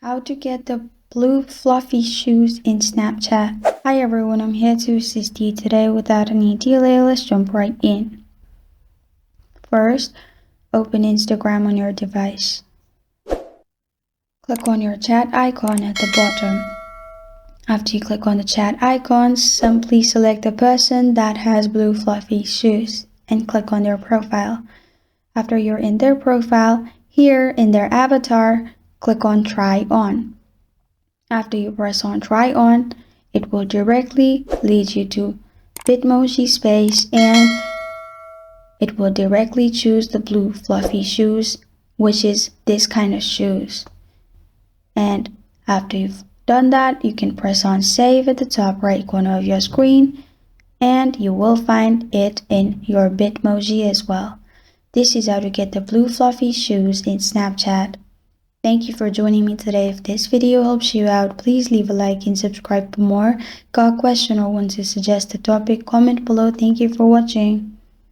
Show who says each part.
Speaker 1: How to get the blue fluffy shoes in Snapchat. Hi everyone, I'm here to assist you today. Without any delay, let's jump right in. First, open Instagram on your device. Click on your chat icon at the bottom. After you click on the chat icon, simply select the person that has blue fluffy shoes and click on their profile. After you're in their profile, here in their avatar, click on Try On. After you press on Try On, it will directly lead you to Bitmoji space and it will directly choose the blue fluffy shoes, which is this kind of shoes. And after you've done that, you can press on Save at the top right corner of your screen and you will find it in your Bitmoji as well. This is how to get the blue fluffy shoes in Snapchat. Thank you for joining me today. If this video helps you out, please leave a like and subscribe for more. Got a question or want to suggest a topic? Comment below. Thank you for watching.